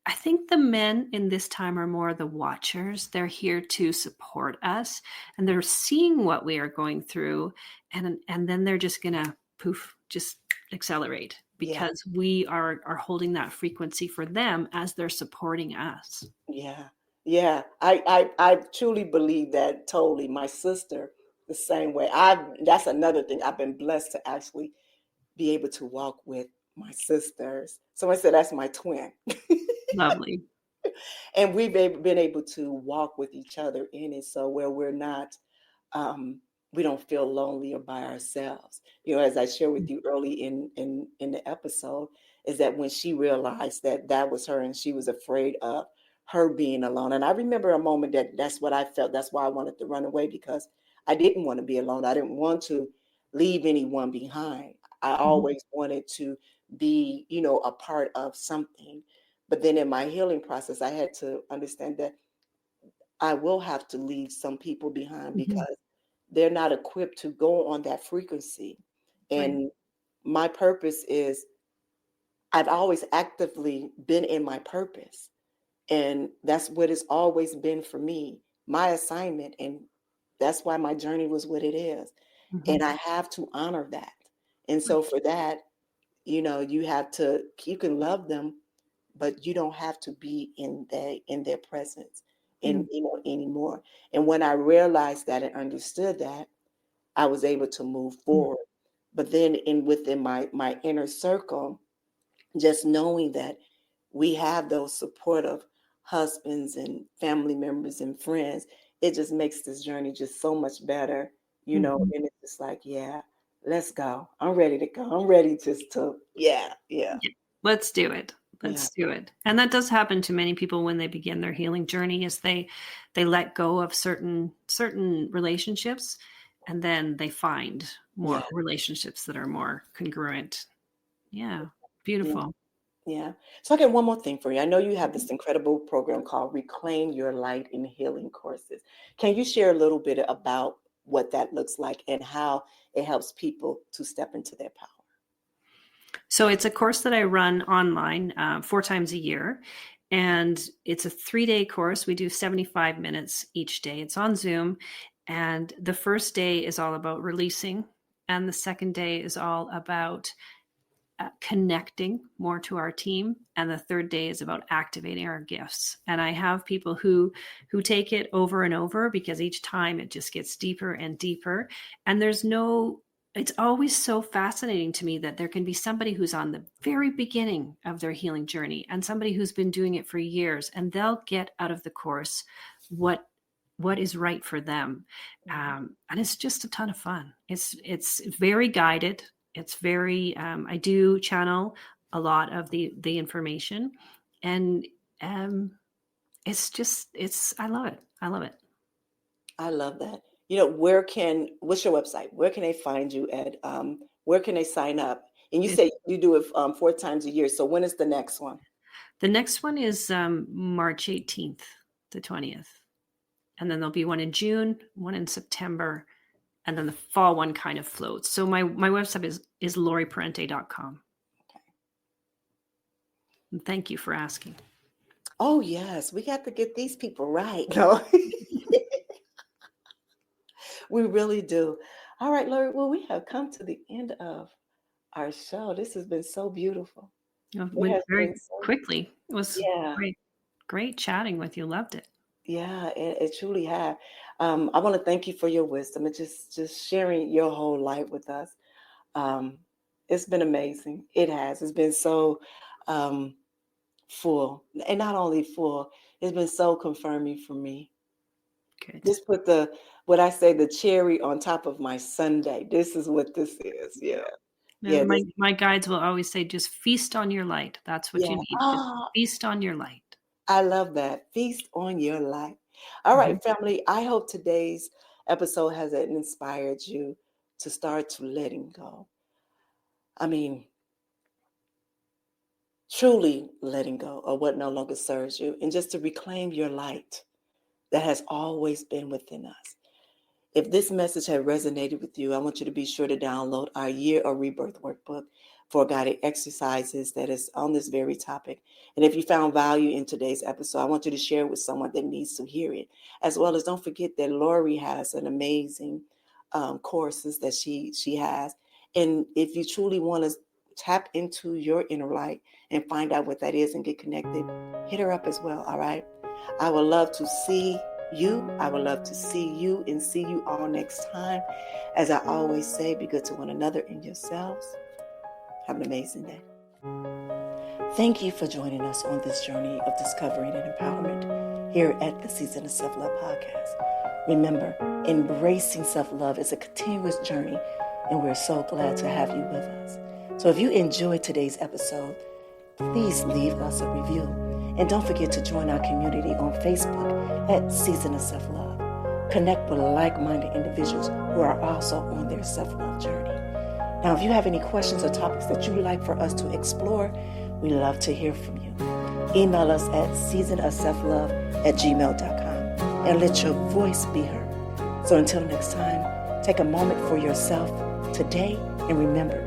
I think the men in this time are more the watchers. They're here to support us and they're seeing what we are going through. And then they're just going to poof, just accelerate
yeah,
because we are holding that frequency for them as they're supporting us.
yeah, yeah. I truly believe that totally. My sister, the same way. That's another thing. I've been blessed to actually be able to walk with my sisters. Someone said that's my twin.
Lovely.
And been able to walk with each other in it. So where we're not, um, we don't feel lonely or by ourselves. As I shared with you early in the episode, is that when she realized that that was her and she was afraid of her being alone. And I remember a moment that's what I felt. That's why I wanted to run away because I didn't want to be alone. I didn't want to leave anyone behind. I
Mhm.
always wanted to be, a part of something. But then in my healing process, I had to understand that I will have to leave some people behind
Mhm.
because they're not equipped to go on that frequency.
Right.
And my purpose is I've always actively been in my purpose. And that's what it's always been for me, my assignment. And that's why my journey was what it is. And
Mhm.
I have to honor that. And so for that, you can love them, but you don't have to be in their presence
Mm.
anymore. And when I realized that and understood that, I was able to move
Mm.
forward. But then within my inner circle, just knowing that we have those supportive husbands and family members and friends, it just makes this journey just so much better,
Mhm.
and it's just like, yeah, let's go. I'm ready to go. I'm ready just to, yeah, yeah,
Yeah. Let's do it.
yeah,
Let's do it. And that does happen to many people when they begin their healing journey is they let go of certain relationships and then they find
yeah,
more relationships that are more congruent. Yeah.
yeah.
Beautiful.
Yeah. So I got one more thing for you. I know you have
Mhm.
this incredible program called Reclaim Your Light in Healing Courses. Can you share a little bit about what that looks like and how it helps people to step into their power?
So it's a course that I run online 4 times a year. And it's a 3-day course. We do 75 minutes each day. It's on Zoom. And the first day is all about releasing. And the second day is all about connecting more to our team, and the third day is about activating our gifts. And I have people who take it over and over because each time it just gets deeper and deeper, and there's no it's always so fascinating to me that there can be somebody who's on the very beginning of their healing journey and somebody who's been doing it for years, and they'll get out of the course what is right for them. And it's just a ton of fun. It's very guided. It's very, I do channel a lot of the information, and I love it. I love it.
I love that. What's your website? Where can they find you at? Where can they sign up? And you say you do it 4 times a year. So when is the next one?
The next one is March 18th to 20th. And then there'll be one in June, one in September, and then the fall one kind of floats. So my website is laurieparente.com. Okay. And thank you for asking.
Oh, yes. We got to get these people right. No. We really do. All right, Laurie. Well, we have come to the end of our show. This has been so beautiful.
It went very quickly. It was great chatting with you. Loved it.
Yeah, it truly had. I want to thank you for your wisdom and just sharing your whole life with us. It's been amazing. It has. It's been so full, and not only full, it's been so confirming for me.
Good.
Just put the cherry on top of my sundae. This is what this is. Yeah.
Yeah. My guides will always say, just feast on your light. That's what you need. Just feast on your light.
I love that. Feast on your light. All right, family. I hope today's episode has inspired you to start to letting go. I mean, truly letting go of what no longer serves you, and just to reclaim your light that has always been within us. If this message had resonated with you, I want you to be sure to download our Year of Rebirth workbook for guided exercises that is on this very topic. And if you found value in today's episode, I want you to share it with someone that needs to hear it. As well as, don't forget that Laurie has an amazing courses that she has. And if you truly want to tap into your inner light and find out what that is and get connected, hit her up as well. All right. I would love to see you. I would love to see you and see you all next time. As I always say, be good to one another and yourselves. Have an amazing day. Thank you for joining us on this journey of discovery and empowerment here at the Season of Self-Love podcast. Remember, embracing self-love is a continuous journey, and we're so glad to have you with us. So if you enjoyed today's episode, please leave us a review. And don't forget to join our community on Facebook at Season of Self-Love. Connect with like-minded individuals who are also on their self-love journey. Now, if you have any questions or topics that you'd like for us to explore, we love to hear from you. Email us at seasonofselflove@gmail.com and let your voice be heard. So until next time, take a moment for yourself today, and remember,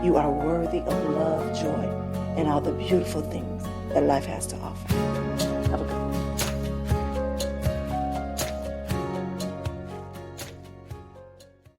you are worthy of love, joy, and all the beautiful things that life has to offer.